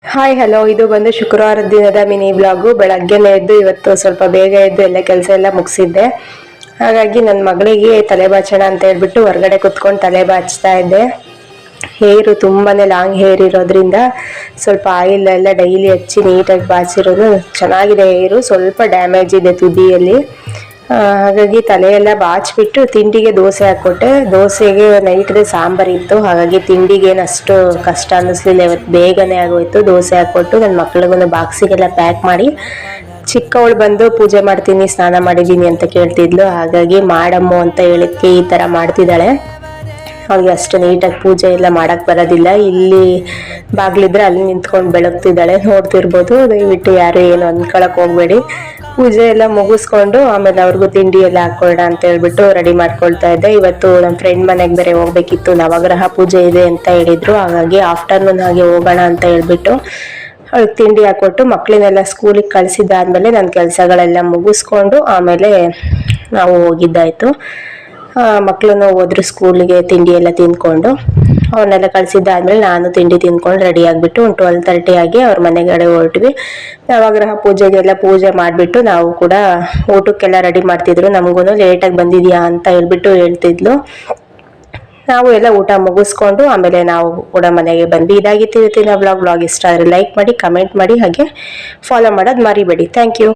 Hi hello, ಇದು ಬಂದು ಶುಕ್ರವಾರದ ದಿನದ ಮಿನಿ ಬ್ಲಾಗು. ಬೆಳಗ್ಗೆನೇ ಎದ್ದು ಇವತ್ತು ಸ್ವಲ್ಪ ಬೇಗ ಎದ್ದು ಎಲ್ಲ ಕೆಲಸ ಎಲ್ಲ ಮುಗಿಸಿದ್ದೆ. ಹಾಗಾಗಿ ನನ್ನ ಮಗಳಿಗೆ ತಲೆ ಬಾಚೋಣ ಅಂತ ಹೇಳ್ಬಿಟ್ಟು ಹೊರಗಡೆ ಕುತ್ಕೊಂಡು ತಲೆ ಬಾಚ್ತಾ ಇದ್ದೆ. ಹೇರು ತುಂಬಾನೇ ಲಾಂಗ್ ಹೇರ್ ಇರೋದ್ರಿಂದ ಸ್ವಲ್ಪ ಆಯಿಲ್ ಎಲ್ಲ ಡೈಲಿ ಹಚ್ಚಿ ನೀಟಾಗಿ ಬಾಚಿರೋದು ಚೆನ್ನಾಗಿದೆ. ಹೇರು ಸ್ವಲ್ಪ ಡ್ಯಾಮೇಜ್ ಇದೆ ತುದಿಯಲ್ಲಿ. ಹಾಗಾಗಿ ತಲೆಯೆಲ್ಲ ಬಾಚಿಬಿಟ್ಟು ತಿಂಡಿಗೆ ದೋಸೆ ಹಾಕ್ಕೊಟ್ಟೆ. ದೋಸೆಗೆ ನೈಟ್ಗೆ ಸಾಂಬಾರು ಇತ್ತು, ಹಾಗಾಗಿ ತಿಂಡಿಗೇನು ಅಷ್ಟು ಕಷ್ಟ ಅನ್ನಿಸ್ಲಿಲ್ಲ. ಇವತ್ತು ಬೇಗನೆ ಆಗೋಯ್ತು. ದೋಸೆ ಹಾಕ್ಕೊಟ್ಟು ನನ್ನ ಮಕ್ಳಿಗೂ ಬಾಕ್ಸಿಗೆಲ್ಲ ಪ್ಯಾಕ್ ಮಾಡಿ, ಚಿಕ್ಕವಳು ಬಂದು ಪೂಜೆ ಮಾಡ್ತೀನಿ, ಸ್ನಾನ ಮಾಡಿದ್ದೀನಿ ಅಂತ ಕೇಳ್ತಿದ್ಲು. ಹಾಗಾಗಿ ಮಾಡಮ್ಮು ಅಂತ ಹೇಳಿದ್ಕೆ ಈ ಥರ ಮಾಡ್ತಿದ್ದಾಳೆ. ಅವಳಿಗೆ ಅಷ್ಟು ನೀಟಾಗಿ ಪೂಜೆ ಎಲ್ಲ ಮಾಡೋಕ್ಕೆ ಬರೋದಿಲ್ಲ. ಇಲ್ಲಿ ಬಾಗಿಲಿದ್ರೆ ಅಲ್ಲಿ ನಿಂತ್ಕೊಂಡು ಬೆಳಗ್ತಿದ್ದಾಳೆ, ನೋಡ್ತಿರ್ಬೋದು. ದಯವಿಟ್ಟು ಯಾರು ಏನು ಅಂದ್ಕೊಳಕ್ಕೆ ಹೋಗಬೇಡಿ. ಪೂಜೆ ಎಲ್ಲ ಮುಗಿಸ್ಕೊಂಡು ಆಮೇಲೆ ಅವ್ರಿಗೂ ತಿಂಡಿ ಎಲ್ಲ ಹಾಕೊಳ್ಳೋಣ ಅಂತ ಹೇಳ್ಬಿಟ್ಟು ರೆಡಿ ಮಾಡ್ಕೊಳ್ತಾ ಇದ್ದೆ. ಇವತ್ತು ನಮ್ಮ ಫ್ರೆಂಡ್ ಮನೆಗೆ ಬೇರೆ ಹೋಗ್ಬೇಕಿತ್ತು, ನವಗ್ರಹ ಪೂಜೆ ಇದೆ ಅಂತ ಹೇಳಿದ್ರು. ಹಾಗಾಗಿ ಆಫ್ಟರ್ನೂನ್ ಹಾಗೆ ಹೋಗೋಣ ಅಂತ ಹೇಳ್ಬಿಟ್ಟು ಅವ್ಳಿಗೆ ತಿಂಡಿ ಹಾಕ್ಕೊಟ್ಟು ಮಕ್ಕಳನ್ನೆಲ್ಲ ಸ್ಕೂಲಿಗೆ ಕಳಿಸಿದ್ದಾದ್ಮೇಲೆ ನನ್ನ ಕೆಲಸಗಳೆಲ್ಲ ಮುಗಿಸ್ಕೊಂಡು ಆಮೇಲೆ ನಾವು ಹೋಗಿದ್ದಾಯಿತು. ಮಕ್ಕಳನ್ನು ಹೋದ್ರು ಸ್ಕೂಲಿಗೆ, ತಿಂಡಿ ಎಲ್ಲ ತಿಂದ್ಕೊಂಡು ಅವನ್ನೆಲ್ಲ ಕಳಿಸಿದ್ದಾದ್ಮೇಲೆ ನಾನು ತಿಂಡಿ ತಿಂದ್ಕೊಂಡು ರೆಡಿ ಆಗಿಬಿಟ್ಟು 12:30 ಆಗಿ ಅವ್ರ ಮನೆಗಡೆ ಹೊರಟ್ವಿ. ನವಗ್ರಹ ಪೂಜೆಗೆಲ್ಲ ಪೂಜೆ ಮಾಡಿಬಿಟ್ಟು ನಾವು ಕೂಡ ಊಟಕ್ಕೆಲ್ಲ ರೆಡಿ ಮಾಡ್ತಿದ್ರು. ನಮಗೂ ಲೇಟಾಗಿ ಬಂದಿದ್ಯಾ ಅಂತ ಹೇಳ್ಬಿಟ್ಟು ಹೇಳ್ತಿದ್ಲು. ನಾವು ಎಲ್ಲ ಊಟ ಮುಗಿಸ್ಕೊಂಡು ಆಮೇಲೆ ನಾವು ಕೂಡ ಮನೆಗೆ ಬಂದ್ವಿ. ಇದಾಗಿತ್ತು ಇವತ್ತಿನ ಬ್ಲಾಗ್ ಇಷ್ಟ ಆದರೆ ಲೈಕ್ ಮಾಡಿ, ಕಮೆಂಟ್ ಮಾಡಿ, ಹಾಗೆ ಫಾಲೋ ಮಾಡೋದು ಮರಿಬೇಡಿ. Thank you.